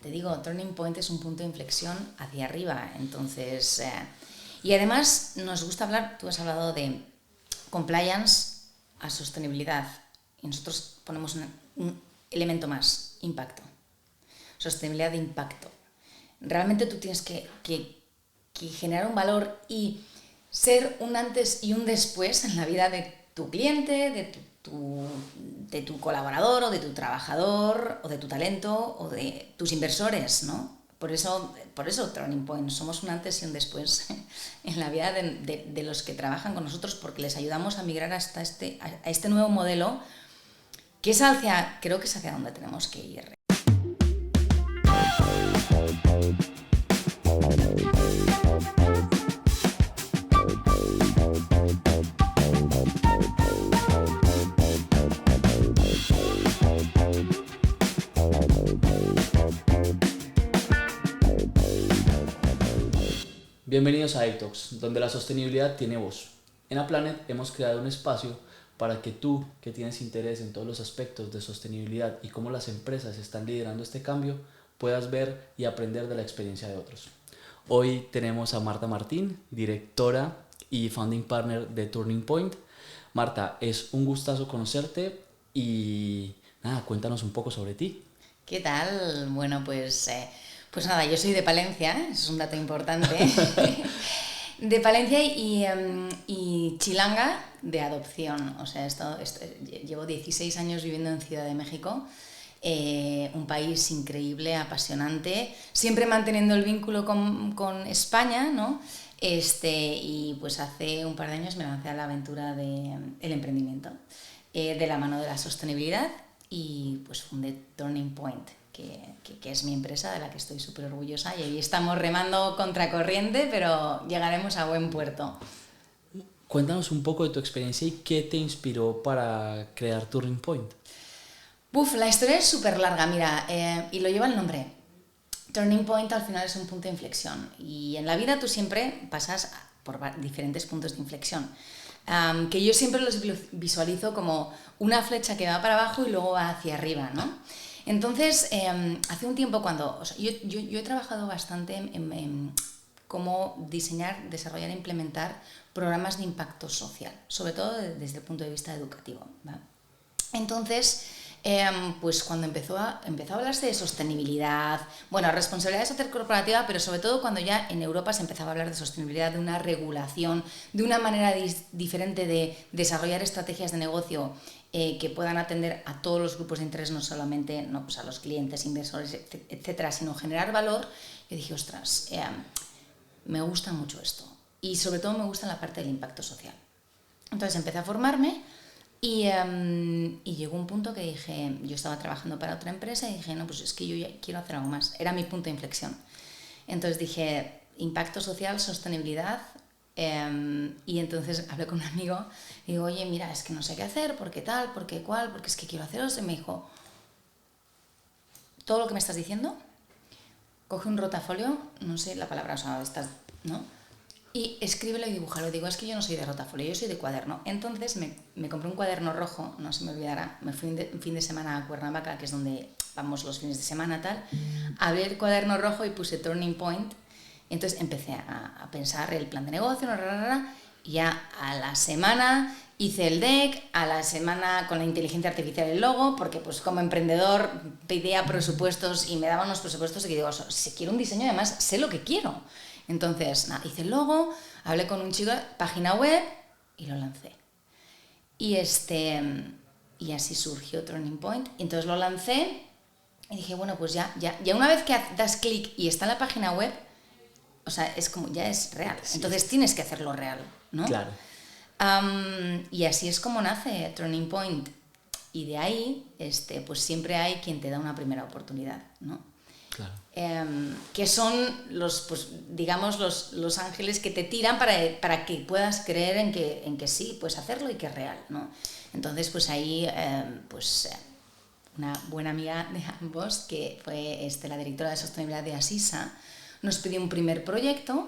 te digo, Turning Point es un punto de inflexión hacia arriba. Entonces, y además nos gusta hablar, tú has hablado de compliance a sostenibilidad. Y nosotros ponemos un elemento más, impacto. Sostenibilidad de impacto. Realmente tú tienes que generar un valor y ser un antes y un después en la vida de tu cliente, de tu colaborador o de tu trabajador o de tu talento o de tus inversores, ¿no? Por eso Turning Point, somos un antes y un después en la vida de los que trabajan con nosotros, porque les ayudamos a migrar hasta a este nuevo modelo que es creo que es hacia donde tenemos que ir. Bienvenidos a iTalks, donde la sostenibilidad tiene voz. En Aplanet hemos creado un espacio para que tú, que tienes interés en todos los aspectos de sostenibilidad y cómo las empresas están liderando este cambio, puedas ver y aprender de la experiencia de otros. Hoy tenemos a Marta Martín, directora y founding partner de Turning Point. Marta, es un gustazo conocerte y nada, cuéntanos un poco sobre ti. ¿Qué tal? Bueno, pues nada, yo soy de Palencia, eso es un dato importante. De Palencia y chilanga de adopción. O sea, llevo 16 años viviendo en Ciudad de México, un país increíble, apasionante, siempre manteniendo el vínculo con España, ¿no? Y pues hace un par de años me lancé a la aventura del emprendimiento, de la mano de la sostenibilidad, y pues fundé Turning Point, que es mi empresa, de la que estoy súper orgullosa, y ahí estamos remando contracorriente, pero llegaremos a buen puerto. Cuéntanos un poco de tu experiencia y qué te inspiró para crear Turning Point. La historia es súper larga, mira, y lo lleva el nombre. Turning Point al final es un punto de inflexión, y en la vida tú siempre pasas por diferentes puntos de inflexión, que yo siempre los visualizo como una flecha que va para abajo y luego va hacia arriba, ¿no? Entonces, hace un tiempo yo he trabajado bastante en cómo diseñar, desarrollar e implementar programas de impacto social, sobre todo desde el punto de vista educativo, ¿vale? Entonces, pues cuando empezó a hablarse de sostenibilidad, bueno, responsabilidad social corporativa, pero sobre todo cuando ya en Europa se empezaba a hablar de sostenibilidad, de una regulación, de una manera diferente de desarrollar estrategias de negocio que puedan atender a todos los grupos de interés, no solamente pues a los clientes, inversores, etcétera, sino generar valor. Yo dije, ostras, me gusta mucho esto, y sobre todo me gusta la parte del impacto social. Entonces empecé a formarme y llegó un punto que dije, yo estaba trabajando para otra empresa y dije, no, pues es que yo ya quiero hacer algo más, era mi punto de inflexión. Entonces dije, impacto social, sostenibilidad. Y entonces hablé con un amigo y digo, oye, mira, es que no sé qué hacer, ¿por qué tal? ¿Por qué cuál? Porque es que quiero hacer eso. Y me dijo, todo lo que me estás diciendo, coge un rotafolio, no sé la palabra, o sea, ¿no? Y escríbelo y dibújalo. Digo, es que yo no soy de rotafolio, yo soy de cuaderno. Entonces me compré un cuaderno rojo, no se me olvidará, me fui un fin de semana a Cuernavaca, que es donde vamos los fines de semana, tal. Abrí el cuaderno rojo y puse Turning Point. Entonces empecé a pensar el plan de negocio, y ya a la semana hice el deck, a la semana con la inteligencia artificial el logo, porque pues como emprendedor pedía presupuestos y me daban unos presupuestos y que digo, si quiero un diseño, además sé lo que quiero. Entonces, hice el logo, hablé con un chico, página web, y lo lancé. Y así surgió Turning Point. Entonces lo lancé y dije, bueno, pues ya una vez que das clic y está en la página web, o sea, es como, ya es real. Sí. Entonces tienes que hacerlo real, ¿no? Claro. Y así es como nace Turning Point. Y de ahí, pues siempre hay quien te da una primera oportunidad, ¿no? Claro. Que son pues, digamos, los ángeles que te tiran para que puedas creer en que sí, puedes hacerlo y que es real, ¿no? Entonces, pues ahí, una buena amiga de ambos, que fue la directora de sostenibilidad de Asisa, nos pidió un primer proyecto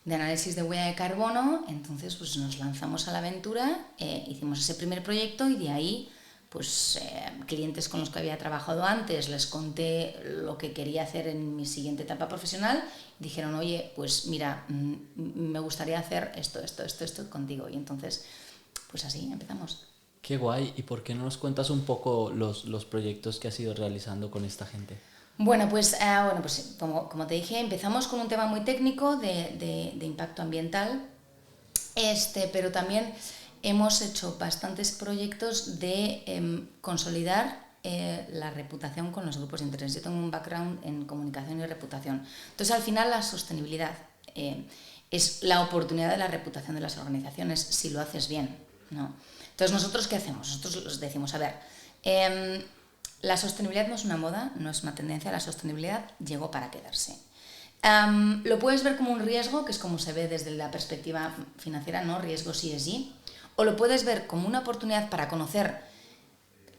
de análisis de huella de carbono. Entonces pues nos lanzamos a la aventura, hicimos ese primer proyecto y de ahí pues clientes con los que había trabajado antes, les conté lo que quería hacer en mi siguiente etapa profesional, y dijeron, oye, pues mira, me gustaría hacer esto contigo. Y entonces, pues así empezamos. Qué guay. ¿Y por qué no nos cuentas un poco los proyectos que has ido realizando con esta gente? Bueno, pues como te dije, empezamos con un tema muy técnico de impacto ambiental, pero también hemos hecho bastantes proyectos de consolidar la reputación con los grupos de interés. Yo tengo un background en comunicación y reputación. Entonces, al final, la sostenibilidad es la oportunidad de la reputación de las organizaciones si lo haces bien, ¿no? Entonces, ¿nosotros qué hacemos? Nosotros les decimos, a ver, la sostenibilidad no es una moda, no es una tendencia, la sostenibilidad llegó para quedarse. Lo puedes ver como un riesgo, que es como se ve desde la perspectiva financiera, ¿no? Riesgos ESG, o lo puedes ver como una oportunidad para conocer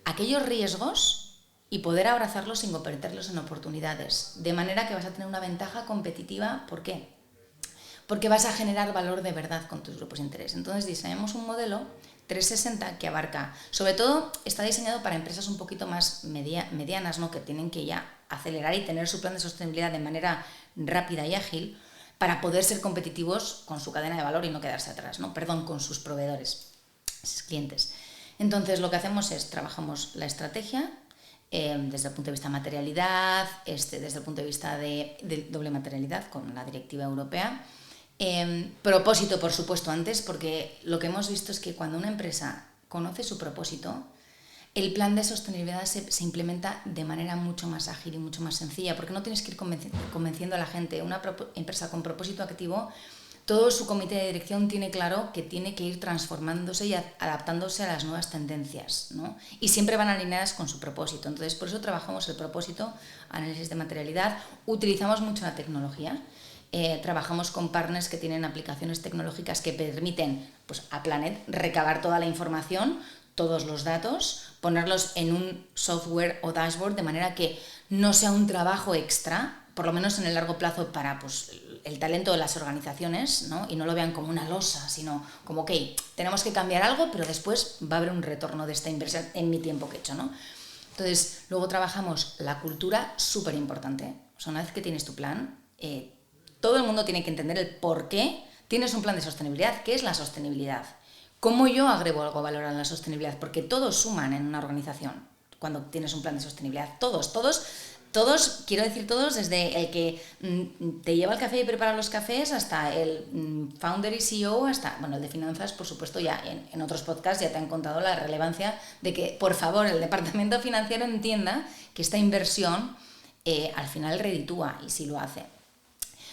aquellos riesgos y poder abrazarlos sin convertirlos en oportunidades, de manera que vas a tener una ventaja competitiva. ¿Por qué? Porque vas a generar valor de verdad con tus grupos de interés. Entonces diseñamos un modelo 360 que abarca, sobre todo está diseñado para empresas un poquito más medianas, ¿no? Que tienen que ya acelerar y tener su plan de sostenibilidad de manera rápida y ágil para poder ser competitivos con su cadena de valor y no quedarse atrás, ¿no? Perdón, con sus proveedores, sus clientes. Entonces lo que hacemos es, trabajamos la estrategia desde el punto de vista de materialidad, desde el punto de vista de doble materialidad con la directiva europea. Propósito, por supuesto, antes, porque lo que hemos visto es que cuando una empresa conoce su propósito, el plan de sostenibilidad se implementa de manera mucho más ágil y mucho más sencilla, porque no tienes que ir convenciendo a la gente. Una empresa con propósito activo, todo su comité de dirección tiene claro que tiene que ir transformándose y adaptándose a las nuevas tendencias, ¿no? Y siempre van alineadas con su propósito. Entonces, por eso trabajamos el propósito, análisis de materialidad, utilizamos mucho la tecnología. Trabajamos con partners que tienen aplicaciones tecnológicas que permiten, pues, a Planet recabar toda la información, todos los datos, ponerlos en un software o dashboard de manera que no sea un trabajo extra, por lo menos en el largo plazo, para, pues, el talento de las organizaciones, ¿no? Y no lo vean como una losa, sino como, ok, tenemos que cambiar algo, pero después va a haber un retorno de esta inversión en mi tiempo que he hecho, ¿no? Entonces, luego trabajamos la cultura, súper importante. O sea, una vez que tienes tu plan, todo el mundo tiene que entender el por qué tienes un plan de sostenibilidad. ¿Qué es la sostenibilidad? ¿Cómo yo agrego algo valor a la sostenibilidad? Porque todos suman en una organización cuando tienes un plan de sostenibilidad. Todos, quiero decir todos, desde el que te lleva el café y prepara los cafés hasta el founder y CEO, hasta, bueno, el de finanzas, por supuesto, ya en otros podcasts ya te han contado la relevancia de que, por favor, el departamento financiero entienda que esta inversión al final reditúa, y sí lo hace.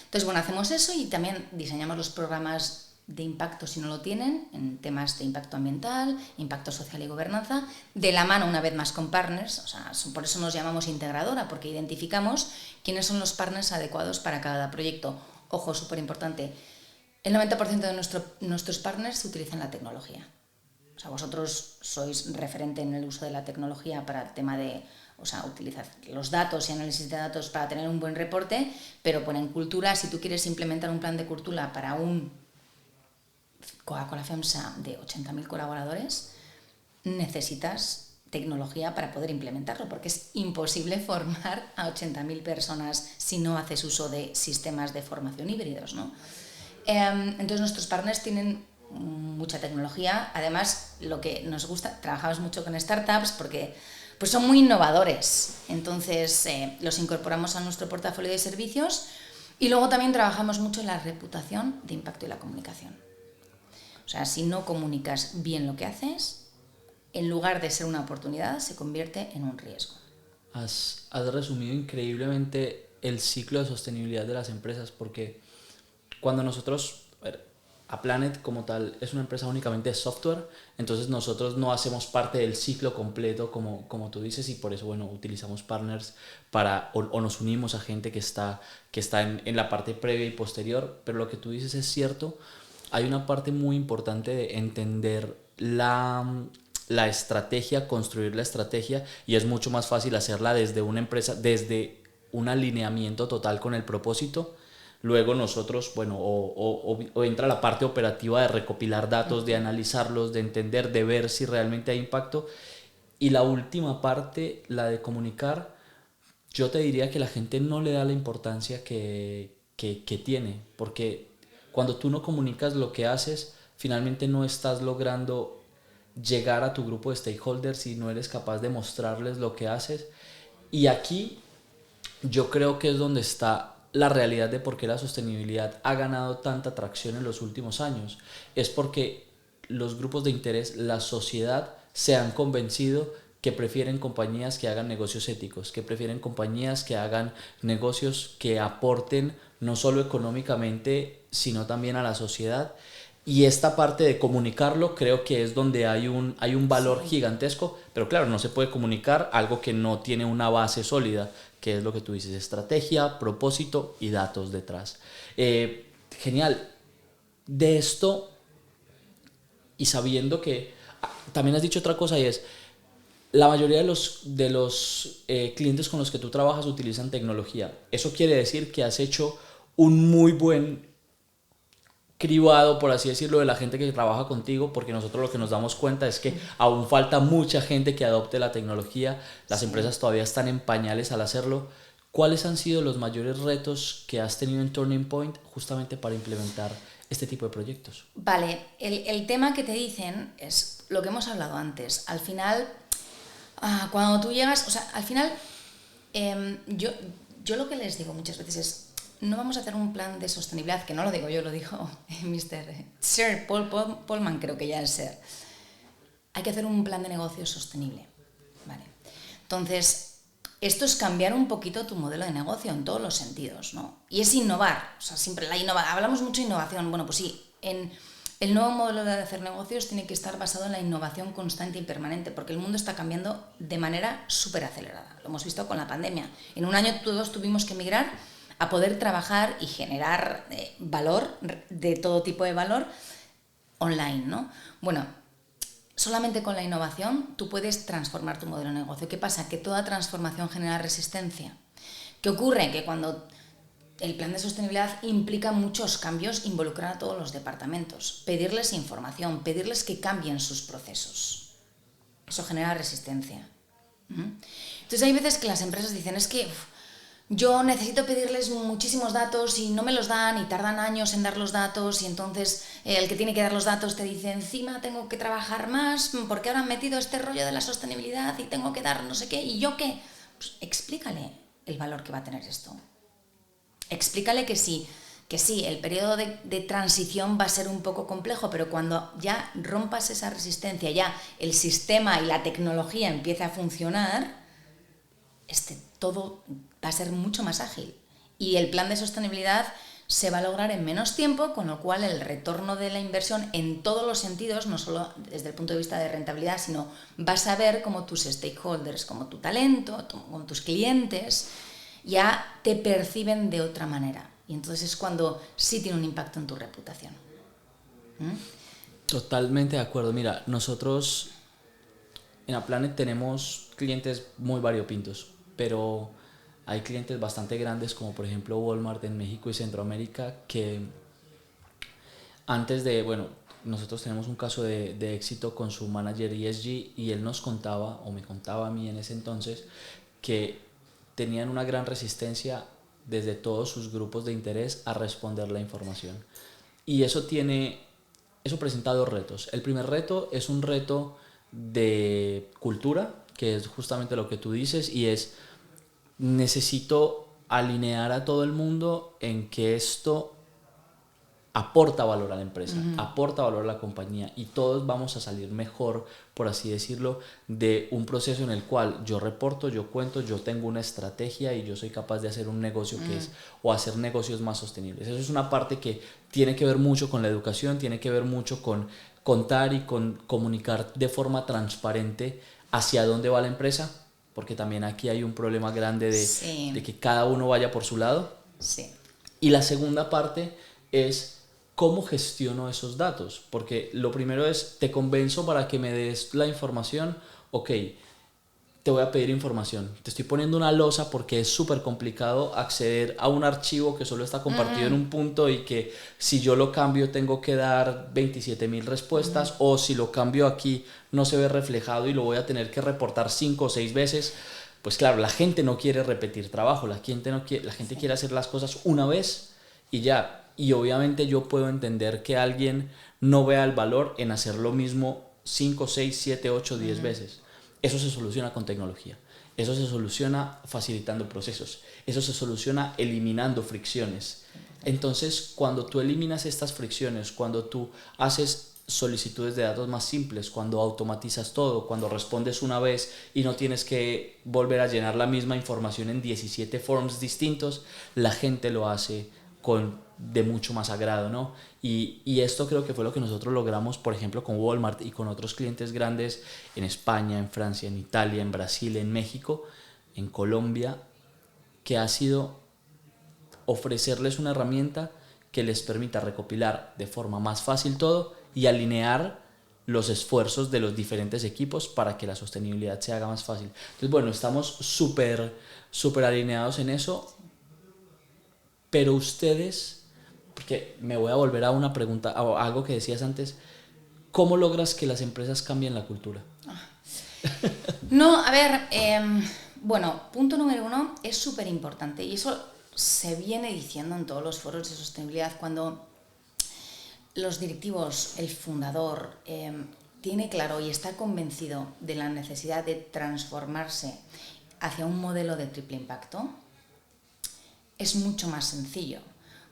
Entonces, bueno, hacemos eso y también diseñamos los programas de impacto si no lo tienen, en temas de impacto ambiental, impacto social y gobernanza, de la mano una vez más con partners. O sea, por eso nos llamamos integradora, porque identificamos quiénes son los partners adecuados para cada proyecto. Ojo, súper importante, el 90% de nuestros partners utilizan la tecnología. O sea, vosotros sois referente en el uso de la tecnología para el tema de, o sea, utilizar los datos y análisis de datos para tener un buen reporte, pero bueno, en cultura, si tú quieres implementar un plan de cultura para un Coca-Cola FEMSA de 80.000 colaboradores, necesitas tecnología para poder implementarlo, porque es imposible formar a 80.000 personas si no haces uso de sistemas de formación híbridos, ¿no? Entonces nuestros partners tienen mucha tecnología. Además, lo que nos gusta, trabajamos mucho con startups porque pues son muy innovadores, entonces los incorporamos a nuestro portafolio de servicios. Y luego también trabajamos mucho en la reputación de impacto y la comunicación. O sea, si no comunicas bien lo que haces, en lugar de ser una oportunidad, se convierte en un riesgo. Has resumido increíblemente el ciclo de sostenibilidad de las empresas, porque cuando nosotros, a Planet como tal es una empresa únicamente de software, entonces nosotros no hacemos parte del ciclo completo como tú dices, y por eso, bueno, utilizamos partners o nos unimos a gente que está en la parte previa y posterior. Pero lo que tú dices es cierto. Hay una parte muy importante de entender la estrategia, construir la estrategia, y es mucho más fácil hacerla desde una empresa, desde un alineamiento total con el propósito. Luego nosotros, bueno, o entra la parte operativa de recopilar datos, de analizarlos, de entender, de ver si realmente hay impacto. Y la última parte, la de comunicar, yo te diría que la gente no le da la importancia que tiene, porque cuando tú no comunicas lo que haces, finalmente no estás logrando llegar a tu grupo de stakeholders y no eres capaz de mostrarles lo que haces. Y aquí yo creo que es donde está la realidad de por qué la sostenibilidad ha ganado tanta tracción en los últimos años. Es porque los grupos de interés, la sociedad, se han convencido que prefieren compañías que hagan negocios éticos, que prefieren compañías que hagan negocios que aporten no solo económicamente, sino también a la sociedad. Y esta parte de comunicarlo creo que es donde hay un valor gigantesco, pero claro, no se puede comunicar algo que no tiene una base sólida, que es lo que tú dices, estrategia, propósito y datos detrás. Genial. De esto, y sabiendo que también has dicho otra cosa y es, la mayoría de los clientes con los que tú trabajas utilizan tecnología. Eso quiere decir que has hecho un muy buen cribado, por así decirlo, de la gente que trabaja contigo, porque nosotros lo que nos damos cuenta es que aún falta mucha gente que adopte la tecnología, las empresas todavía están en pañales al hacerlo. ¿Cuáles han sido los mayores retos que has tenido en Turning Point justamente para implementar este tipo de proyectos? Vale, el tema que te dicen es lo que hemos hablado antes. Al final, cuando tú llegas, o sea, al final, yo lo que les digo muchas veces es, no vamos a hacer un plan de sostenibilidad, que no lo digo yo, lo dijo Sir Polman, creo que ya es Sir. Hay que hacer un plan de negocio sostenible. Vale. Entonces, esto es cambiar un poquito tu modelo de negocio en todos los sentidos, ¿no? Y es innovar, o sea, siempre hablamos mucho de innovación, bueno, pues sí, el nuevo modelo de hacer negocios tiene que estar basado en la innovación constante y permanente, porque el mundo está cambiando de manera súper acelerada. Lo hemos visto con la pandemia. En un año todos tuvimos que migrar a poder trabajar y generar valor, de todo tipo de valor, online, ¿no? Bueno, solamente con la innovación tú puedes transformar tu modelo de negocio. ¿Qué pasa? Que toda transformación genera resistencia. ¿Qué ocurre? Que cuando el plan de sostenibilidad implica muchos cambios, involucrar a todos los departamentos, pedirles información, pedirles que cambien sus procesos. Eso genera resistencia. Entonces hay veces que las empresas dicen, es que yo necesito pedirles muchísimos datos y no me los dan y tardan años en dar los datos y entonces el que tiene que dar los datos te dice encima tengo que trabajar más porque ahora han metido este rollo de la sostenibilidad y tengo que dar no sé qué y yo qué. Pues explícale el valor que va a tener esto. Explícale que sí, el periodo de transición va a ser un poco complejo, pero cuando ya rompas esa resistencia, ya el sistema y la tecnología empiece a funcionar, todo va a ser mucho más ágil y el plan de sostenibilidad se va a lograr en menos tiempo, con lo cual el retorno de la inversión en todos los sentidos, no solo desde el punto de vista de rentabilidad, sino vas a ver cómo tus stakeholders, como tu talento, como tus clientes, ya te perciben de otra manera. Y entonces es cuando sí tiene un impacto en tu reputación. Totalmente de acuerdo. Mira, nosotros en Aplanet tenemos clientes muy variopintos, pero hay clientes bastante grandes como por ejemplo Walmart en México y Centroamérica que antes de, bueno, nosotros tenemos un caso de éxito con su manager ESG y él nos contaba, o me contaba a mí en ese entonces, que tenían una gran resistencia desde todos sus grupos de interés a responder la información. Y eso presenta dos retos. El primer reto es un reto de cultura, que es justamente lo que tú dices, y es necesito alinear a todo el mundo en que esto aporta valor a la empresa, aporta valor a la compañía y todos vamos a salir mejor, por así decirlo, de un proceso en el cual yo reporto, yo cuento, yo tengo una estrategia y yo soy capaz de hacer un negocio que es, o hacer negocios más sostenibles. Eso es una parte que tiene que ver mucho con la educación, tiene que ver mucho con contar y con comunicar de forma transparente hacia dónde va la empresa, porque también aquí hay un problema grande de que cada uno vaya por su lado. Sí. Y la segunda parte es cómo gestiono esos datos, porque lo primero es te convenzo para que me des la información, ok, te voy a pedir información. Te estoy poniendo una losa porque es súper complicado acceder a un archivo que solo está compartido en un punto y que si yo lo cambio tengo que dar 27.000 respuestas o si lo cambio aquí no se ve reflejado y lo voy a tener que reportar 5 o 6 veces. Pues claro, la gente no quiere repetir trabajo, la gente quiere hacer las cosas una vez y ya. Y obviamente yo puedo entender que alguien no vea el valor en hacer lo mismo 5, 6, 7, 8, 10 veces. Eso se soluciona con tecnología, eso se soluciona facilitando procesos, eso se soluciona eliminando fricciones. Entonces, cuando tú eliminas estas fricciones, cuando tú haces solicitudes de datos más simples, cuando automatizas todo, cuando respondes una vez y no tienes que volver a llenar la misma información en 17 forms distintos, la gente lo hace de mucho más agrado, ¿no? Y esto creo que fue lo que nosotros logramos, por ejemplo, con Walmart y con otros clientes grandes en España, en Francia, en Italia, en Brasil, en México, en Colombia, que ha sido ofrecerles una herramienta que les permita recopilar de forma más fácil todo y alinear los esfuerzos de los diferentes equipos para que la sostenibilidad se haga más fácil. Entonces, bueno, estamos súper alineados en eso, pero ustedes, porque me voy a volver a una pregunta, a algo que decías antes, ¿cómo logras que las empresas cambien la cultura? No, a ver, bueno, punto número 1 es súper importante y eso se viene diciendo en todos los foros de sostenibilidad cuando los directivos, el fundador, tiene claro y está convencido de la necesidad de transformarse hacia un modelo de triple impacto, es mucho más sencillo,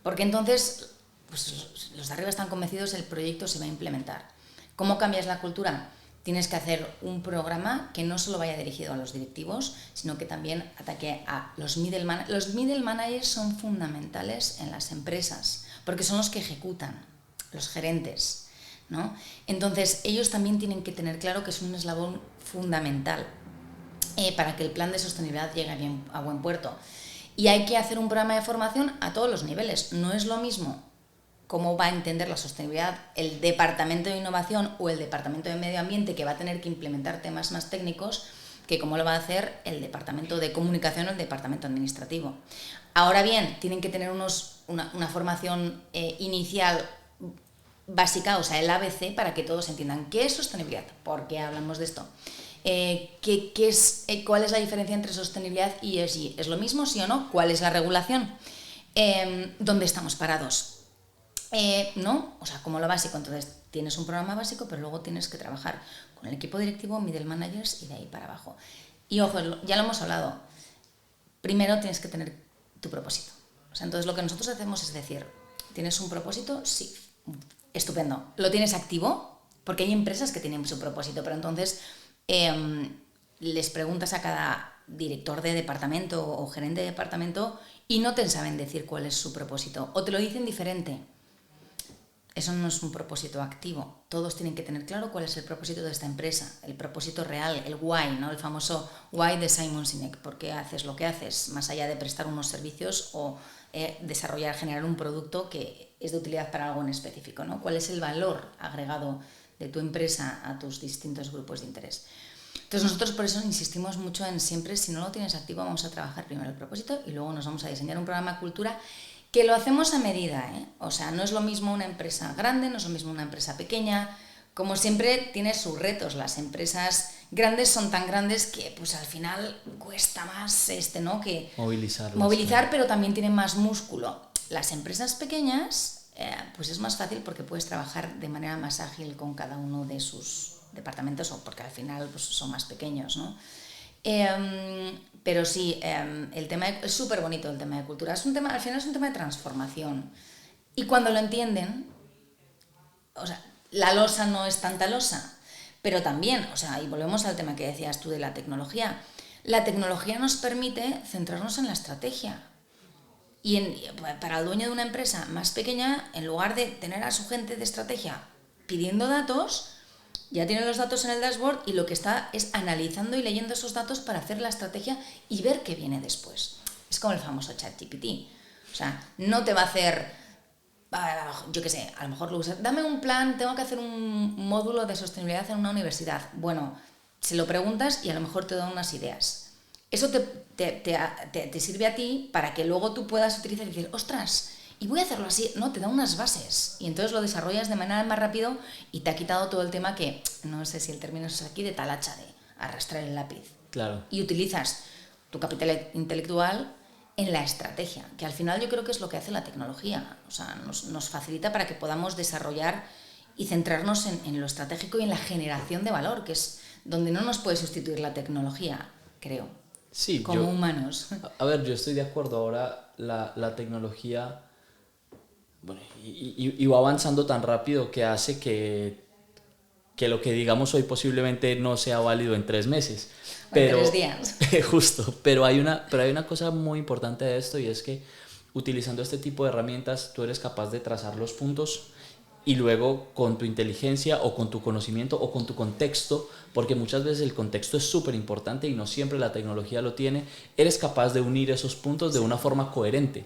porque entonces pues, los de arriba están convencidos, el proyecto se va a implementar. ¿Cómo cambias la cultura? Tienes que hacer un programa que no solo vaya dirigido a los directivos, sino que también ataque a los middle managers. Los middle managers son fundamentales en las empresas, porque son los que ejecutan, los gerentes, ¿no? Entonces, ellos también tienen que tener claro que es un eslabón fundamental para que el plan de sostenibilidad llegue a buen puerto. Y hay que hacer un programa de formación a todos los niveles. No es lo mismo cómo va a entender la sostenibilidad el departamento de innovación o el departamento de medio ambiente, que va a tener que implementar temas más técnicos, que cómo lo va a hacer el departamento de comunicación o el departamento administrativo. Ahora bien, tienen que tener una formación inicial básica, o sea, el ABC, para que todos entiendan qué es sostenibilidad, por qué hablamos de esto. ¿Cuál es la diferencia entre sostenibilidad y ESG? ¿Es lo mismo, sí o no? ¿Cuál es la regulación? ¿Dónde estamos parados? ¿No? O sea, como lo básico. Entonces, tienes un programa básico, pero luego tienes que trabajar con el equipo directivo, middle managers y de ahí para abajo. Y ojo, ya lo hemos hablado. Primero tienes que tener tu propósito. O sea, entonces lo que nosotros hacemos es decir, ¿tienes un propósito? Sí. Estupendo. ¿Lo tienes activo? Porque hay empresas que tienen su propósito, pero entonces les preguntas a cada director de departamento o gerente de departamento y no te saben decir cuál es su propósito o te lo dicen diferente. Eso no es un propósito activo. Todos tienen que tener claro cuál es el propósito de esta empresa, el propósito real, el why, ¿no? El famoso why de Simon Sinek. ¿Por qué haces lo que haces? Más allá de prestar unos servicios o desarrollar, generar un producto que es de utilidad para algo en específico, ¿no? ¿Cuál es el valor agregado de tu empresa a tus distintos grupos de interés? Entonces nosotros por eso insistimos mucho en siempre, si no lo tienes activo, vamos a trabajar primero el propósito y luego nos vamos a diseñar un programa de cultura que lo hacemos a medida, ¿eh? O sea, no es lo mismo una empresa grande, no es lo mismo una empresa pequeña. Como siempre, tiene sus retos. Las empresas grandes son tan grandes que pues al final cuesta más ¿no? que movilizar, pero también tienen más músculo. Las empresas pequeñas pues es más fácil porque puedes trabajar de manera más ágil con cada uno de sus departamentos, o porque al final pues, son más pequeños, ¿no? Pero sí, el tema es súper bonito el tema de cultura. Es un tema, al final es un tema de transformación. Y cuando lo entienden, o sea, la losa no es tanta losa, pero también, o sea, y volvemos al tema que decías tú de la tecnología. La tecnología nos permite centrarnos en la estrategia. Y para el dueño de una empresa más pequeña, en lugar de tener a su gente de estrategia pidiendo datos, ya tiene los datos en el dashboard y lo que está es analizando y leyendo esos datos para hacer la estrategia y ver qué viene después. Es como el famoso ChatGPT. O sea, no te va a hacer, yo qué sé, a lo mejor lo usas, dame un plan, tengo que hacer un módulo de sostenibilidad en una universidad. Bueno, se lo preguntas y a lo mejor te da unas ideas. Eso te sirve a ti para que luego tú puedas utilizar y decir, ostras, y voy a hacerlo así. No, te da unas bases y entonces lo desarrollas de manera más rápido y te ha quitado todo el tema que, no sé si el término es aquí, de talacha, de arrastrar el lápiz. Claro. Y utilizas tu capital intelectual en la estrategia, que al final yo creo que es lo que hace la tecnología. O sea, nos facilita para que podamos desarrollar y centrarnos en lo estratégico y en la generación de valor, que es donde no nos puede sustituir la tecnología, creo, Sí, como humanos. A ver, yo estoy de acuerdo. Ahora la tecnología, bueno, y va avanzando tan rápido que hace que lo que digamos hoy posiblemente no sea válido en 3 meses. Pero, en 3 días. Justo, pero hay una cosa muy importante de esto, y es que utilizando este tipo de herramientas tú eres capaz de trazar los puntos y luego con tu inteligencia o con tu conocimiento o con tu contexto, porque muchas veces el contexto es súper importante y no siempre la tecnología lo tiene, eres capaz de unir esos puntos de una forma coherente.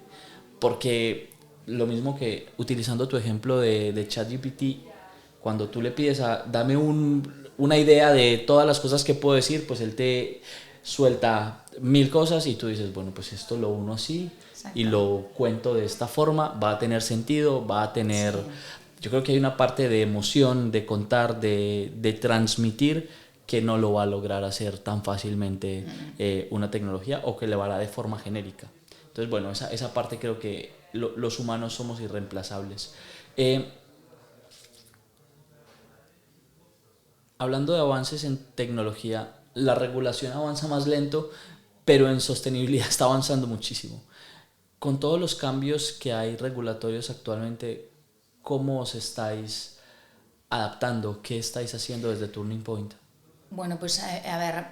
Porque lo mismo que utilizando tu ejemplo de ChatGPT, cuando tú le pides dame una idea de todas las cosas que puedo decir, pues él te suelta 1000 cosas y tú dices, bueno, pues esto lo uno así. Exacto. Y lo cuento de esta forma, va a tener sentido, va a tener... Sí. Yo creo que hay una parte de emoción, de contar, de transmitir, que no lo va a lograr hacer tan fácilmente una tecnología, o que le va a dar de forma genérica. Entonces, bueno, esa parte creo que los humanos somos irreemplazables. Hablando de avances en tecnología, la regulación avanza más lento, pero en sostenibilidad está avanzando muchísimo. Con todos los cambios que hay regulatorios actualmente, ¿cómo os estáis adaptando? ¿Qué estáis haciendo desde Turning Point? Bueno, pues a ver,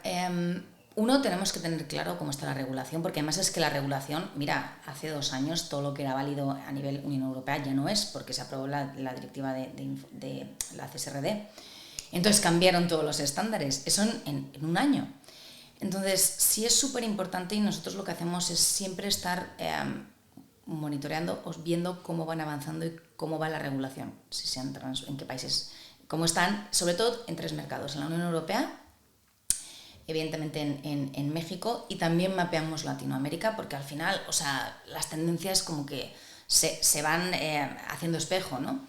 uno, tenemos que tener claro cómo está la regulación, porque además es que la regulación, mira, hace 2 años todo lo que era válido a nivel Unión Europea ya no es, porque se aprobó la directiva de la CSRD. Entonces cambiaron todos los estándares, eso en 1 año. Entonces sí es súper importante, y nosotros lo que hacemos es siempre estar monitoreando, viendo cómo van avanzando y cómo va la regulación, en qué países, cómo están, sobre todo en 3 mercados, en la Unión Europea, evidentemente en México, y también mapeamos Latinoamérica, porque al final, o sea, las tendencias como que se van haciendo espejo, ¿no?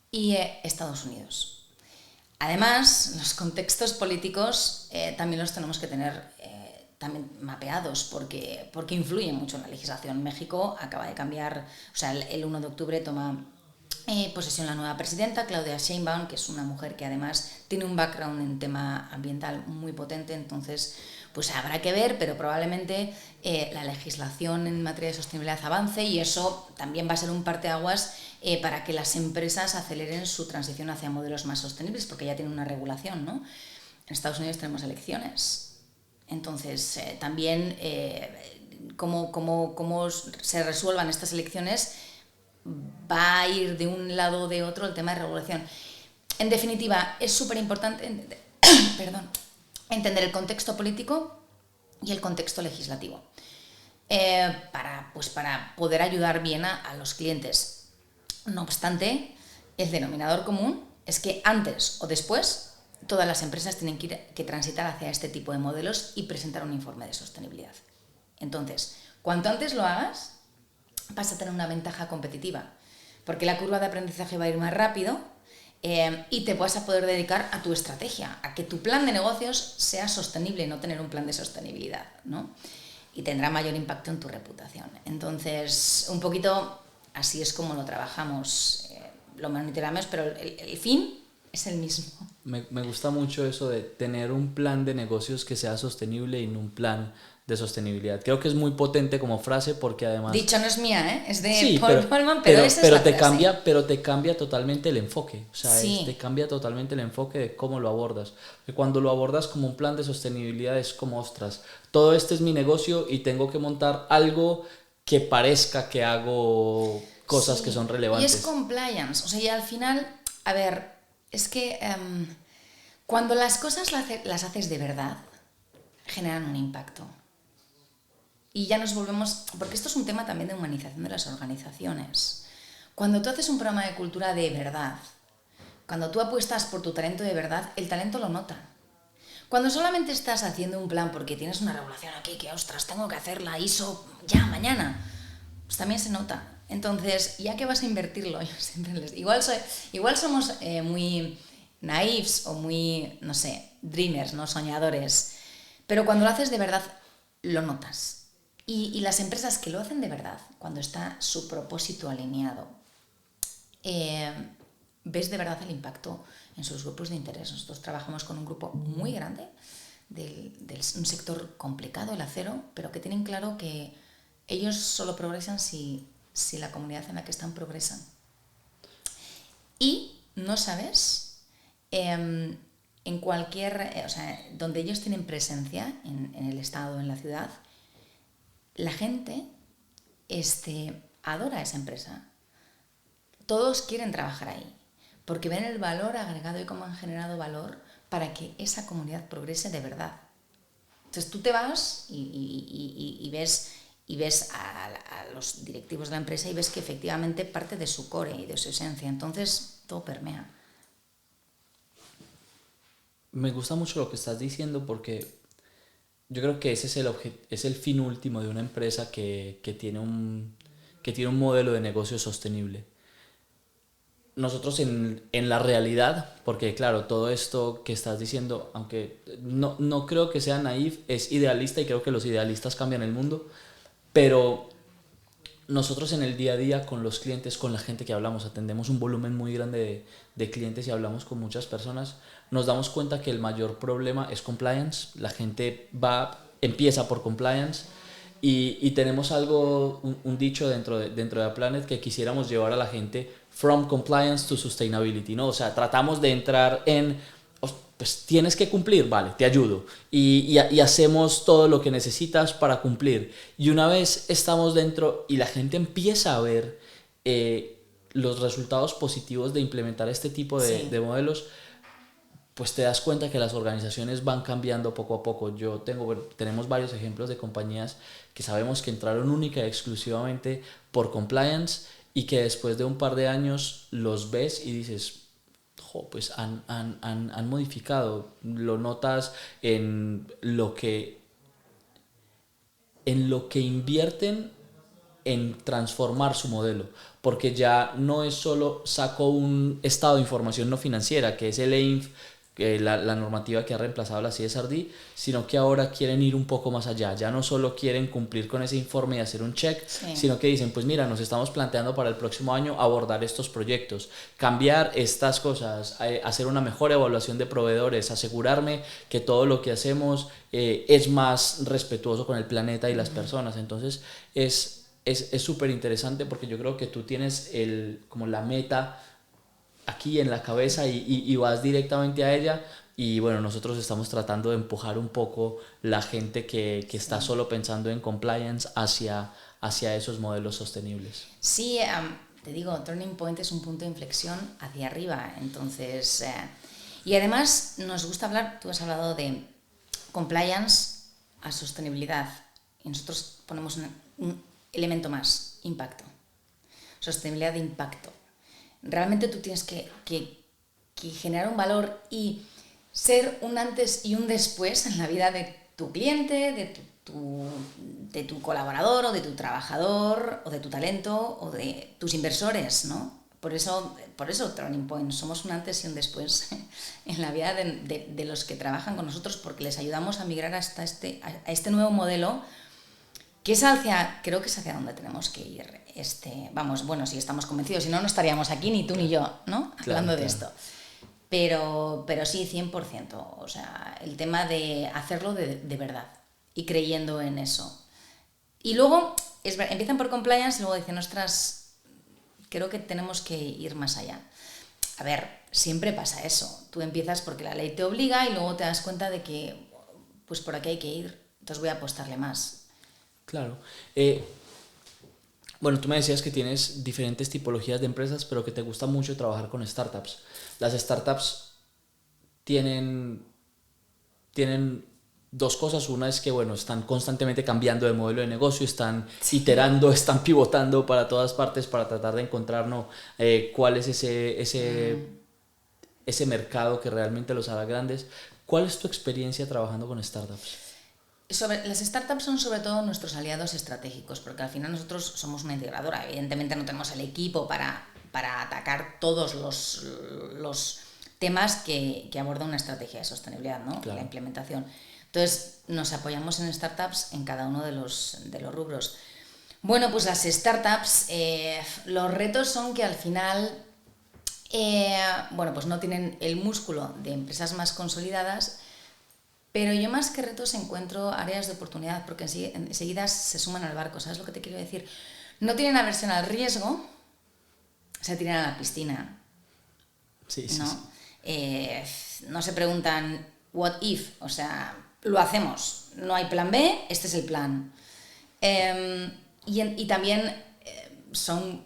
Y Estados Unidos. Además, los contextos políticos también los tenemos que tener también mapeados, porque influyen mucho en la legislación. México acaba de cambiar, o sea, el 1 de octubre toma posesión la nueva presidenta, Claudia Sheinbaum, que es una mujer que además tiene un background en tema ambiental muy potente. Entonces, pues habrá que ver, pero probablemente la legislación en materia de sostenibilidad avance, y eso también va a ser un parteaguas para que las empresas aceleren su transición hacia modelos más sostenibles, porque ya tienen una regulación, ¿no? En Estados Unidos tenemos elecciones, entonces también cómo se resuelvan estas elecciones va a ir de un lado o de otro el tema de regulación. En definitiva, es súper importante entender el contexto político y el contexto legislativo para poder ayudar bien a los clientes. No obstante, el denominador común es que antes o después todas las empresas tienen que transitar hacia este tipo de modelos y presentar un informe de sostenibilidad. Entonces, cuanto antes lo hagas, vas a tener una ventaja competitiva, porque la curva de aprendizaje va a ir más rápido y te vas a poder dedicar a tu estrategia, a que tu plan de negocios sea sostenible y no tener un plan de sostenibilidad, ¿no? Y tendrá mayor impacto en tu reputación. Entonces, un poquito así es como lo trabajamos, lo monitoreamos, pero el fin es el mismo. Me gusta mucho eso de tener un plan de negocios que sea sostenible y no un plan de sostenibilidad. Creo que es muy potente como frase, porque además... Dicho no es mía, es de sí, Paul Polman, pero esa es la frase. Pero te cambia totalmente el enfoque. O sea, sí. Te cambia totalmente el enfoque de cómo lo abordas. Porque cuando lo abordas como un plan de sostenibilidad es como, ostras, todo este es mi negocio y tengo que montar algo que parezca que hago cosas que son relevantes. Y es compliance. O sea, y al final, a ver, es que cuando las cosas las haces de verdad, generan un impacto. Y ya nos volvemos, porque esto es un tema también de humanización de las organizaciones. Cuando tú haces un programa de cultura de verdad, cuando tú apuestas por tu talento de verdad, el talento lo nota. Cuando solamente estás haciendo un plan porque tienes una regulación aquí, que ostras, tengo que hacerla ISO ya, mañana, pues también se nota. Entonces, ya que vas a invertirlo, yo siempre igual somos muy naifs o muy, no sé, dreamers, ¿no? Soñadores, pero cuando lo haces de verdad, lo notas. Y las empresas que lo hacen de verdad, cuando está su propósito alineado, ves de verdad el impacto en sus grupos de interés. Nosotros trabajamos con un grupo muy grande un sector complicado, el acero, pero que tienen claro que ellos solo progresan si la comunidad en la que están progresan. Y no sabes, en cualquier, o sea, donde ellos tienen presencia, en el estado, en la ciudad, la gente adora esa empresa. Todos quieren trabajar ahí, porque ven el valor agregado y cómo han generado valor para que esa comunidad progrese de verdad. Entonces tú te vas y ves a los directivos de la empresa y ves que efectivamente parte de su core y de su esencia. Entonces todo permea. Me gusta mucho lo que estás diciendo porque yo creo que ese es el fin último de una empresa que tiene un modelo de negocio sostenible. Nosotros en la realidad, porque claro, todo esto que estás diciendo, aunque no creo que sea naif, es idealista y creo que los idealistas cambian el mundo, pero nosotros en el día a día con los clientes, con la gente que hablamos, atendemos un volumen muy grande de clientes y hablamos con muchas personas, nos damos cuenta que el mayor problema es compliance. La gente empieza por compliance y tenemos un dicho dentro de Planet que quisiéramos llevar a la gente from compliance to sustainability, ¿no? O sea, tratamos de entrar pues tienes que cumplir, vale, te ayudo. Y hacemos todo lo que necesitas para cumplir. Y una vez estamos dentro y la gente empieza a ver los resultados positivos de implementar este tipo de modelos, pues te das cuenta que las organizaciones van cambiando poco a poco. Tenemos varios ejemplos de compañías que sabemos que entraron única y exclusivamente por compliance y que después de un par de años los ves y dices, pues han modificado. Lo notas en lo que invierten en transformar su modelo, porque ya no es solo saco un estado de información no financiera, que es el EINF, la normativa que ha reemplazado la CSRD, sino que ahora quieren ir un poco más allá. Ya no solo quieren cumplir con ese informe y hacer un check, sino que dicen, pues mira, nos estamos planteando para el próximo año abordar estos proyectos, cambiar estas cosas, hacer una mejor evaluación de proveedores, asegurarme que todo lo que hacemos es más respetuoso con el planeta y las personas. Entonces es súper interesante porque yo creo que tú tienes como la meta aquí en la cabeza y vas directamente a ella. Y bueno, nosotros estamos tratando de empujar un poco la gente que está solo pensando en compliance hacia esos modelos sostenibles. Sí, te digo, Turning Point es un punto de inflexión hacia arriba. Entonces, y además nos gusta hablar, tú has hablado de compliance a sostenibilidad. Y nosotros ponemos un elemento más, impacto. Sostenibilidad de impacto. Realmente tú tienes que generar un valor y ser un antes y un después en la vida de tu cliente, de tu colaborador o de tu trabajador o de tu talento o de tus inversores, ¿no? Por eso Turning Point, somos un antes y un después en la vida de los que trabajan con nosotros, porque les ayudamos a migrar hasta a este nuevo modelo que creo que es hacia donde tenemos que ir. Bueno, sí, estamos convencidos, si no, no estaríamos aquí ni tú ni yo, ¿no? Hablando de esto. Pero sí, 100%. O sea, el tema de hacerlo de verdad y creyendo en eso. Y luego empiezan por compliance y luego dicen, ostras, creo que tenemos que ir más allá. A ver, siempre pasa eso. Tú empiezas porque la ley te obliga y luego te das cuenta de que pues por aquí hay que ir. Entonces voy a apostarle más. Claro. Bueno, tú me decías que tienes diferentes tipologías de empresas, pero que te gusta mucho trabajar con startups. Las startups tienen dos cosas. Una es que, bueno, están constantemente cambiando de modelo de negocio, están iterando, están pivotando para todas partes para tratar de encontrar cuál es ese mercado que realmente los hará grandes. ¿Cuál es tu experiencia trabajando con startups? Las startups son sobre todo nuestros aliados estratégicos, porque al final nosotros somos una integradora. Evidentemente no tenemos el equipo para atacar todos los temas que aborda una estrategia de sostenibilidad, ¿no? Claro. La implementación. Entonces nos apoyamos en startups en cada uno de los rubros. Bueno, pues las startups, los retos son que al final pues no tienen el músculo de empresas más consolidadas, pero yo más que retos encuentro áreas de oportunidad, porque enseguida se suman al barco. ¿Sabes lo que te quiero decir? No tienen aversión al riesgo, se tiran a la piscina. Sí. No se preguntan what if, o sea, lo hacemos, no hay plan B, este es el plan. Y también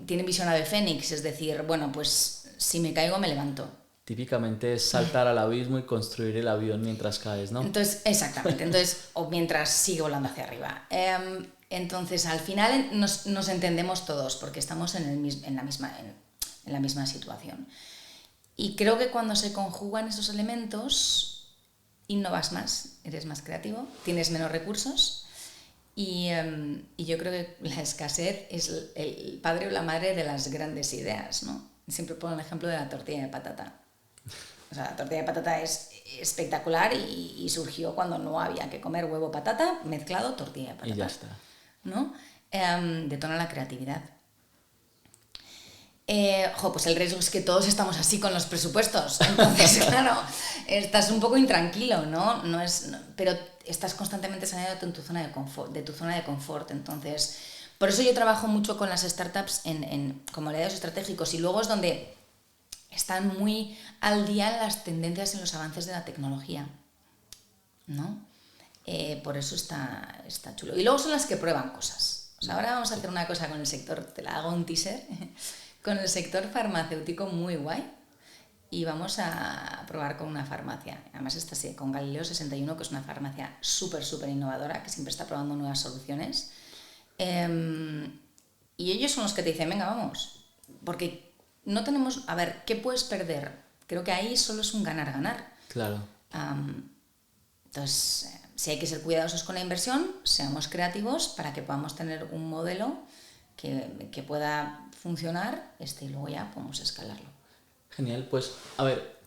tienen visión ave fénix, es decir, bueno, pues si me caigo me levanto. Típicamente es saltar al abismo y construir el avión mientras caes, ¿no? Entonces, exactamente, o mientras sigue volando hacia arriba. Entonces, al final nos entendemos todos porque estamos en la misma situación. Y creo que cuando se conjugan esos elementos, innovas más, eres más creativo, tienes menos recursos y yo creo que la escasez es el padre o la madre de las grandes ideas, ¿no? Siempre pongo el ejemplo de la tortilla de patata. O sea, la tortilla de patata es espectacular y surgió cuando no había que comer huevo patata mezclado tortilla de patata. Y ya está. ¿No? Detona la creatividad. Pues el riesgo es que todos estamos así con los presupuestos. Entonces, claro, estás un poco intranquilo, ¿no? Pero estás constantemente saliendo de tu zona de confort. Entonces, por eso yo trabajo mucho con las startups como aliados estratégicos, y luego es donde están muy al día en las tendencias, en los avances de la tecnología, ¿no? Por eso está chulo. Y luego son las que prueban cosas. O sea, ahora vamos a hacer una cosa con el sector, te la hago un teaser, con el sector farmacéutico muy guay, y vamos a probar con una farmacia. Además esta sí, con Galileo 61, que es una farmacia súper innovadora, que siempre está probando nuevas soluciones. Y ellos son los que te dicen, venga, vamos. Porque no tenemos... A ver, ¿qué puedes perder? Creo que ahí solo es un ganar-ganar. Claro. Entonces, si hay que ser cuidadosos con la inversión, seamos creativos para que podamos tener un modelo que pueda funcionar, y luego ya podemos escalarlo. Genial, pues, a ver,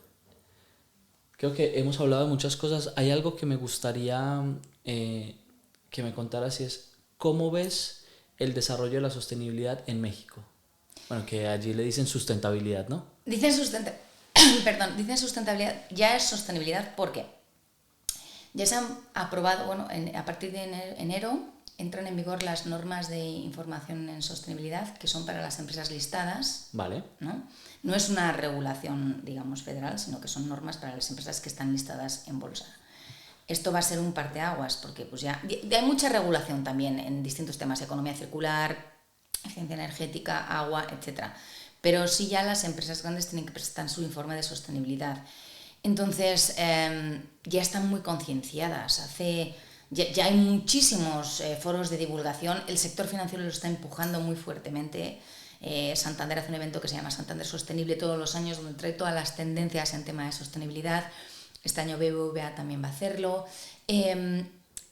creo que hemos hablado de muchas cosas. Hay algo que me gustaría que me contaras, y es ¿cómo ves el desarrollo de la sostenibilidad en México? Bueno, que allí le dicen sustentabilidad, ¿no? Dicen sustentabilidad, ya es sostenibilidad porque ya se han aprobado, a partir de enero entran en vigor las normas de información en sostenibilidad, que son para las empresas listadas. Vale. No es una regulación, digamos, federal, sino que son normas para las empresas que están listadas en bolsa. Esto va a ser un parteaguas, porque pues ya hay mucha regulación también en distintos temas, economía circular, eficiencia energética, agua, etc. Pero sí ya las empresas grandes tienen que presentar su informe de sostenibilidad. Entonces, ya están muy concienciadas. Ya hay muchísimos foros de divulgación. El sector financiero lo está empujando muy fuertemente. Santander hace un evento que se llama Santander Sostenible todos los años, donde trae todas las tendencias en tema de sostenibilidad. Este año BBVA también va a hacerlo. El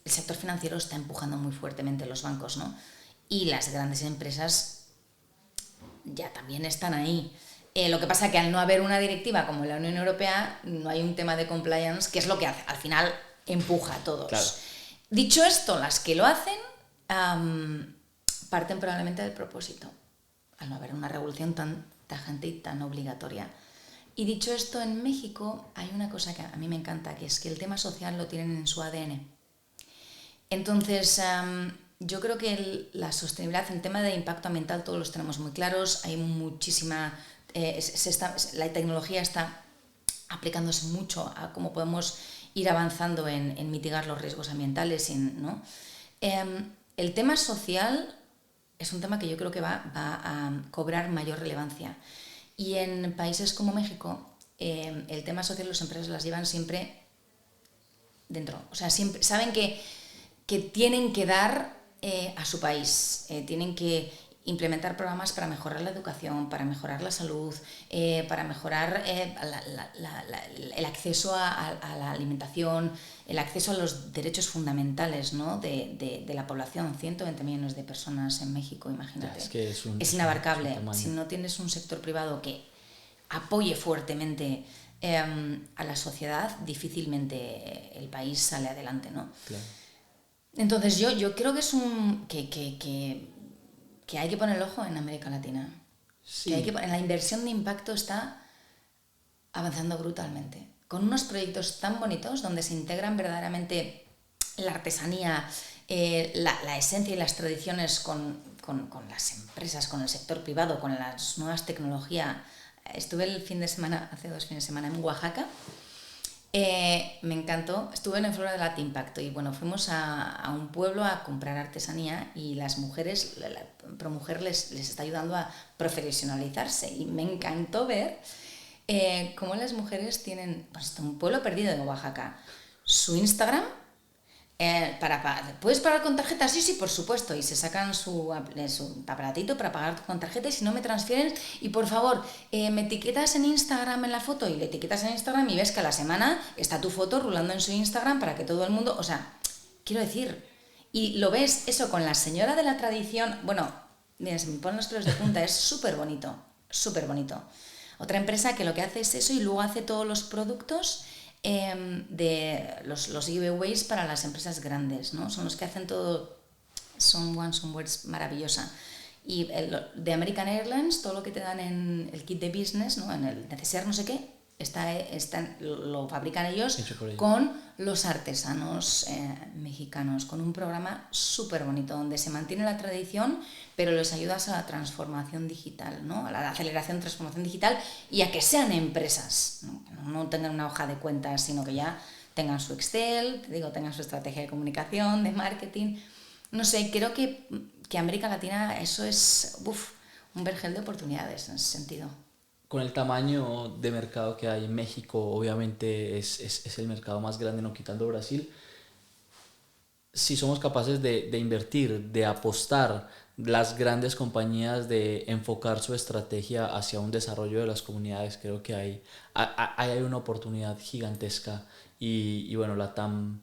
sector financiero está empujando muy fuertemente, los bancos, ¿no? Y las grandes empresas ya también están ahí. Lo que pasa es que al no haber una directiva como la Unión Europea, no hay un tema de compliance, que es lo que al final empuja a todos. Claro. Dicho esto, las que lo hacen parten probablemente del propósito, al no haber una regulación tan tajante y tan obligatoria. Y dicho esto, en México hay una cosa que a mí me encanta, que es que el tema social lo tienen en su ADN. Entonces, yo creo que la sostenibilidad, el tema de impacto ambiental, todos los tenemos muy claros, hay muchísima... la tecnología está aplicándose mucho a cómo podemos ir avanzando en mitigar los riesgos ambientales, ¿no? El tema social es un tema que yo creo que va a cobrar mayor relevancia. Y en países como México, el tema social las empresas las llevan siempre dentro. O sea, siempre saben que tienen que dar a su país, tienen que implementar programas para mejorar la educación, para mejorar la salud, para mejorar el acceso a la alimentación, el acceso a los derechos fundamentales, ¿no? de la población. 120 millones de personas en México, imagínate. Ya, es inabarcable. Si no tienes un sector privado que apoye fuertemente a la sociedad, difícilmente el país sale adelante, ¿no? Claro. Entonces yo creo que es que hay que poner el ojo en América Latina. Sí. La inversión de impacto está avanzando brutalmente, con unos proyectos tan bonitos donde se integran verdaderamente la artesanía, la esencia y las tradiciones con las empresas, con el sector privado, con las nuevas tecnologías. Estuve hace 2 fines de semana en Oaxaca. Me encantó. Estuve en el Foro de Lat Impacto y bueno, fuimos a un pueblo a comprar artesanía y las mujeres, la ProMujer les está ayudando a profesionalizarse y me encantó ver cómo las mujeres tienen, pues un pueblo perdido en Oaxaca, su Instagram. ¿Puedes pagar con tarjeta? Sí, por supuesto. Y se sacan su aparatito para pagar con tarjeta y si no me transfieren. Y por favor, me etiquetas en Instagram en la foto y le etiquetas en Instagram y ves que a la semana está tu foto rulando en su Instagram para que todo el mundo... O sea, quiero decir... Y lo ves eso con la señora de la tradición... Bueno, mira, se me ponen los pelos de punta. Es súper bonito, súper bonito. Otra empresa que lo que hace es eso y luego hace todos los productos... de los giveaways para las empresas grandes, ¿no? Son los que hacen todo, son Words maravillosa. Y de American Airlines, todo lo que te dan en el kit de business, ¿no? En el neceser no sé qué, lo fabrican ellos con los artesanos mexicanos, con un programa súper bonito donde se mantiene la tradición pero les ayudas a la transformación digital, ¿no? A la aceleración de transformación digital y a que sean empresas, no tengan una hoja de cuentas, sino que ya tengan su Excel, tengan su estrategia de comunicación, de marketing. No sé, creo que América Latina eso es un vergel de oportunidades en ese sentido. Con el tamaño de mercado que hay en México, obviamente es el mercado más grande, no quitando Brasil. Si somos capaces de invertir, de apostar, las grandes compañías de enfocar su estrategia hacia un desarrollo de las comunidades, creo que hay una oportunidad gigantesca. Y bueno, la TAM,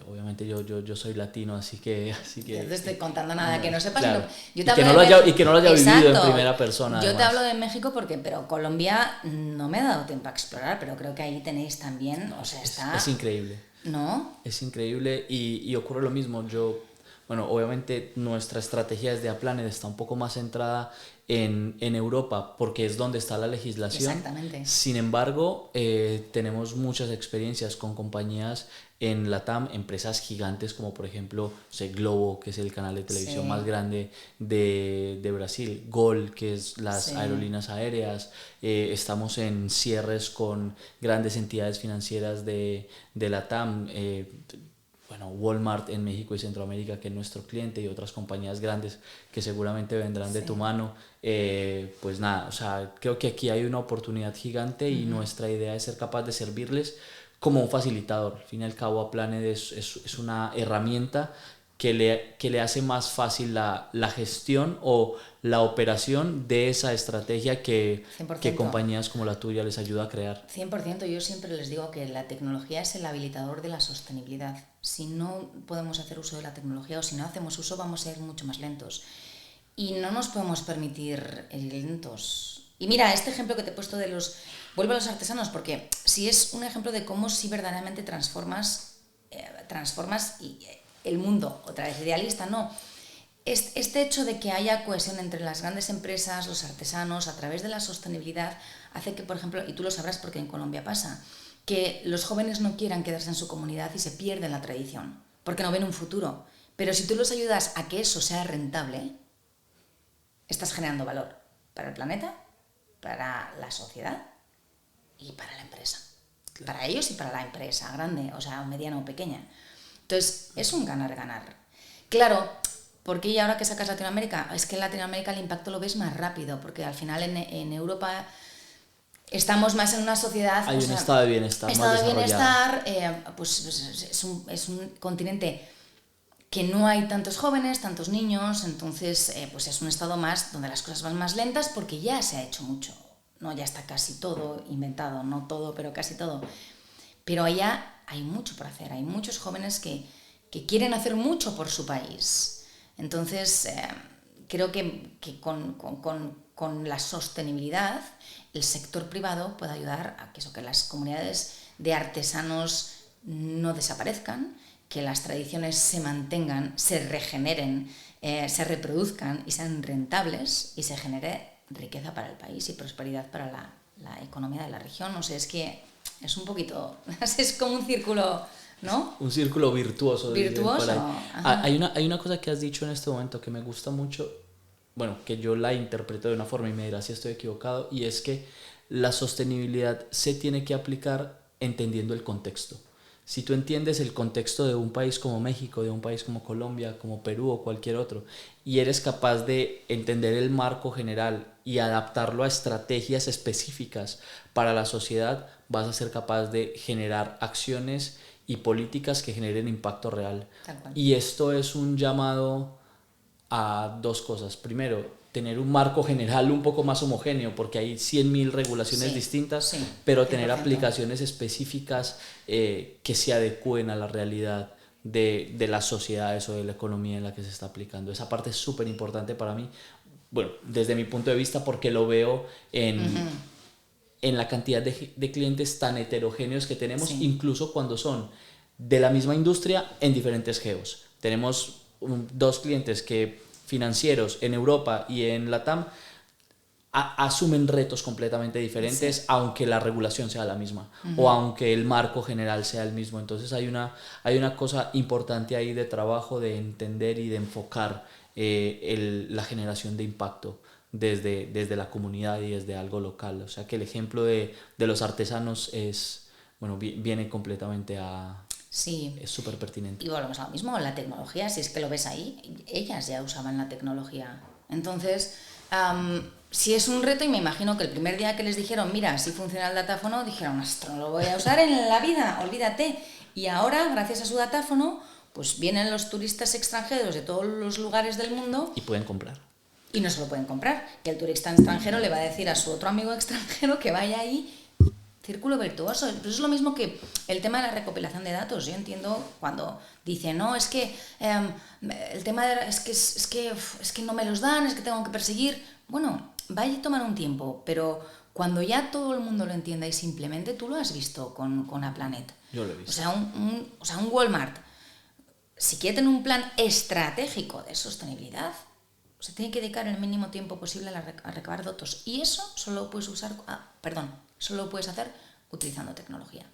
obviamente yo soy latino, así que no te estoy contando nada que no sepas. Claro. Y que no lo haya vivido en primera persona. Yo te hablo de México pero Colombia no me ha dado tiempo a explorar, pero creo que ahí tenéis también, o sea, es increíble. ¿No? Es increíble y ocurre lo mismo. Bueno, obviamente nuestra estrategia desde Aplanet está un poco más centrada en Europa porque es donde está la legislación. Exactamente. Sin embargo, tenemos muchas experiencias con compañías en LATAM, empresas gigantes como por ejemplo Globo, que es el canal de televisión más grande de Brasil, Gol, que es las aerolíneas aéreas. Estamos en cierres con grandes entidades financieras de LATAM, bueno, Walmart en México y Centroamérica, que es nuestro cliente, y otras compañías grandes que seguramente vendrán de tu mano. Pues nada, o sea, creo que aquí hay una oportunidad gigante y nuestra idea es ser capaz de servirles como un facilitador. Al fin y al cabo, Aplanet es una herramienta que le hace más fácil la gestión o la operación de esa estrategia que compañías como la tuya les ayuda a crear. 100%. Yo siempre les digo que la tecnología es el habilitador de la sostenibilidad. Si no podemos hacer uso de la tecnología o si no hacemos uso, vamos a ir mucho más lentos. Y no nos podemos permitir ir lentos. Y mira, este ejemplo que te he puesto vuelve a los artesanos, porque si es un ejemplo de cómo si verdaderamente transformas el mundo. Otra vez idealista, no. Este hecho de que haya cohesión entre las grandes empresas, los artesanos, a través de la sostenibilidad, hace que, por ejemplo, y tú lo sabrás porque en Colombia pasa, que los jóvenes no quieran quedarse en su comunidad y se pierden la tradición, porque no ven un futuro. Pero si tú los ayudas a que eso sea rentable, estás generando valor para el planeta, para la sociedad y para la empresa. Claro. Para ellos y para la empresa grande, o sea, mediana o pequeña. Entonces, es un ganar-ganar. Claro, ¿por qué y ahora que sacas Latinoamérica? Es que en Latinoamérica el impacto lo ves más rápido, porque al final en Europa estamos más en una sociedad... Hay un estado de bienestar más desarrollado. Pues es un continente que no hay tantos jóvenes, tantos niños, entonces pues es un estado más donde las cosas van más lentas porque ya se ha hecho mucho, ¿no? Ya está casi todo inventado, no todo, pero casi todo. Pero allá hay mucho por hacer, hay muchos jóvenes que quieren hacer mucho por su país. Entonces, creo que con la sostenibilidad, el sector privado puede ayudar a que las comunidades de artesanos no desaparezcan, que las tradiciones se mantengan, se regeneren, se reproduzcan y sean rentables y se genere riqueza para el país y prosperidad para la economía de la región. No sé, es que es un poquito, es como un círculo, ¿no? Un círculo virtuoso. Virtuoso. Hay una cosa que has dicho en este momento que me gusta mucho, bueno, que yo la interpreto de una forma y me dirás si estoy equivocado, y es que la sostenibilidad se tiene que aplicar entendiendo el contexto. Si tú entiendes el contexto de un país como México, de un país como Colombia, como Perú o cualquier otro, y eres capaz de entender el marco general y adaptarlo a estrategias específicas para la sociedad, vas a ser capaz de generar acciones y políticas que generen impacto real. Y esto es un llamado a dos cosas. Primero, tener un marco general un poco más homogéneo, porque hay 100.000 regulaciones distintas, pero 100%. Tener aplicaciones específicas que se adecúen a la realidad de las sociedades o de la economía en la que se está aplicando. Esa parte es súper importante para mí, bueno, desde mi punto de vista, porque lo veo en la cantidad de clientes tan heterogéneos que tenemos, incluso cuando son de la misma industria en diferentes geos. Tenemos dos clientes financieros en Europa y en LATAM asumen retos completamente diferentes, aunque la regulación sea la misma o aunque el marco general sea el mismo. Entonces hay una cosa importante ahí de trabajo, de entender y de enfocar la generación de impacto desde la comunidad y desde algo local. O sea que el ejemplo de los artesanos viene completamente a... Sí. Es súper pertinente. Y volvemos a lo mismo, la tecnología, si es que lo ves ahí, ellas ya usaban la tecnología. Entonces, si es un reto, y me imagino que el primer día que les dijeron, mira, así funciona el datáfono, dijeron, esto no lo voy a usar en la vida, olvídate. Y ahora, gracias a su datáfono, pues vienen los turistas extranjeros de todos los lugares del mundo. Y pueden comprar. Y no se lo pueden comprar. Que el turista extranjero le va a decir a su otro amigo extranjero que vaya ahí. Círculo virtuoso. Pero es lo mismo que el tema de la recopilación de datos. Yo entiendo cuando dicen, no, es que el tema es que no me los dan, es que tengo que perseguir. Bueno, vaya a tomar un tiempo, pero cuando ya todo el mundo lo entienda y simplemente tú lo has visto con Aplanet. Yo lo he visto. O sea, un Walmart, si quiere tener un plan estratégico de sostenibilidad, se tiene que dedicar el mínimo tiempo posible a recabar datos. Y eso solo lo puedes solo lo puedes hacer utilizando tecnología.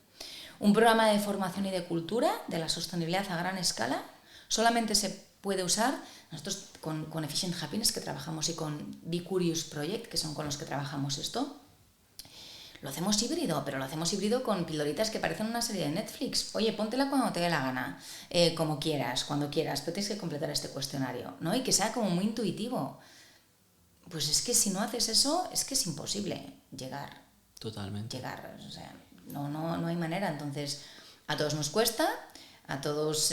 Un programa de formación y de cultura de la sostenibilidad a gran escala solamente se puede usar, nosotros con Efficient Happiness que trabajamos y con Be Curious Project, que son con los que trabajamos esto, lo hacemos híbrido, pero lo hacemos híbrido con pildoritas que parecen una serie de Netflix. Oye, póntela cuando te dé la gana, como quieras, cuando quieras, pero tienes que completar este cuestionario, ¿no? Y que sea como muy intuitivo. Pues es que si no haces eso, es que es imposible llegar. Totalmente. O sea, no hay manera. Entonces, a todos nos cuesta, a todos,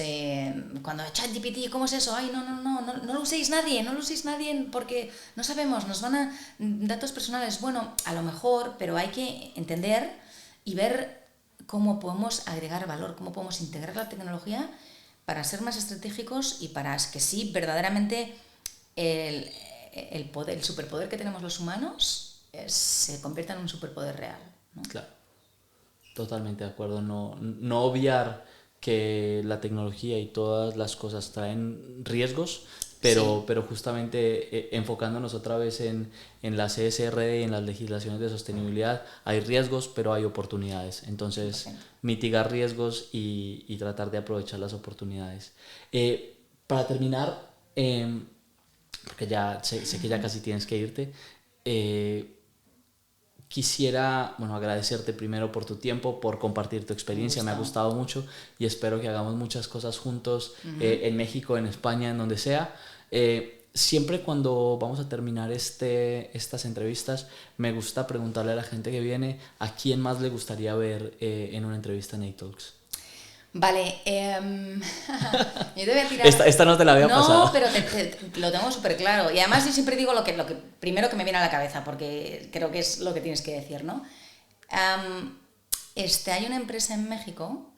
cuando ChatGPT, ¿cómo es eso? Ay, no lo uséis nadie, porque no sabemos, nos van a datos personales. Bueno, a lo mejor, pero hay que entender y ver cómo podemos agregar valor, cómo podemos integrar la tecnología para ser más estratégicos y para que sí, verdaderamente el superpoder que tenemos los humanos se convierta en un superpoder real, ¿no? Claro, totalmente de acuerdo. No obviar que la tecnología y todas las cosas traen riesgos, pero justamente enfocándonos otra vez en la CSRD y en las legislaciones de sostenibilidad, hay riesgos, pero hay oportunidades. Entonces, mitigar riesgos y tratar de aprovechar las oportunidades. Para terminar, porque ya sé que ya casi tienes que irte, quisiera agradecerte primero por tu tiempo, por compartir tu experiencia, me ha gustado mucho y espero que hagamos muchas cosas juntos en México, en España, en donde sea. Siempre cuando vamos a terminar estas entrevistas, me gusta preguntarle a la gente que viene a quién más le gustaría ver en una entrevista en A-Talks. Vale, yo te voy a tirar... Esta no te la había pasado. No, pero lo tengo súper claro. Y además yo siempre digo lo que primero que me viene a la cabeza, porque creo que es lo que tienes que decir, ¿no? Hay una empresa en México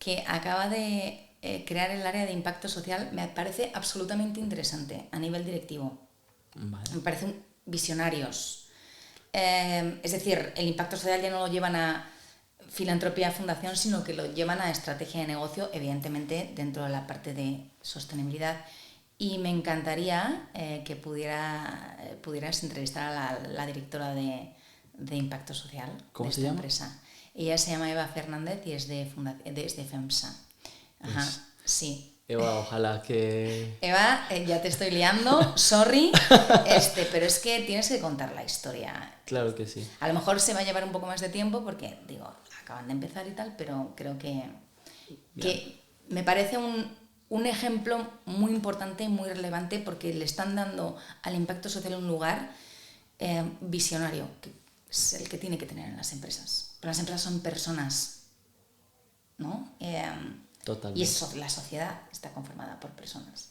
que acaba de crear el área de impacto social, me parece absolutamente interesante a nivel directivo. Vale. Me parecen visionarios. Es decir, el impacto social ya no lo llevan a filantropía fundación, sino que lo llevan a estrategia de negocio, evidentemente dentro de la parte de sostenibilidad. Y me encantaría que pudieras entrevistar a la directora de impacto social. ¿Cómo de se esta llama? Empresa. Ella se llama Eva Fernández y es de FEMSA. Ajá, Pues, sí. Eva, ojalá que... Eva, ya te estoy liando, sorry, pero es que tienes que contar la historia. Claro que sí. A lo mejor se va a llevar un poco más de tiempo porque, digo, acaban de empezar y tal, pero creo que me parece un ejemplo muy importante y muy relevante porque le están dando al impacto social un lugar visionario, que es el que tiene que tener en las empresas. Pero las empresas son personas, ¿no? Totalmente. Y la sociedad está conformada por personas.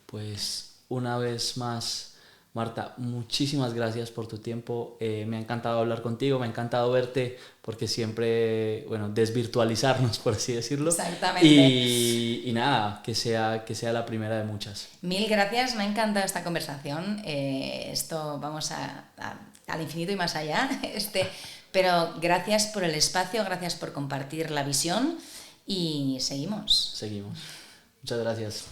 Pues una vez más, Marta, muchísimas gracias por tu tiempo. Me ha encantado hablar contigo, me ha encantado verte, porque siempre, bueno, desvirtualizarnos, por así decirlo. Exactamente. Y nada, que sea la primera de muchas. Mil gracias, me ha encantado esta conversación. Esto vamos al infinito y más allá. Pero gracias por el espacio, gracias por compartir la visión y seguimos. Seguimos. Muchas gracias.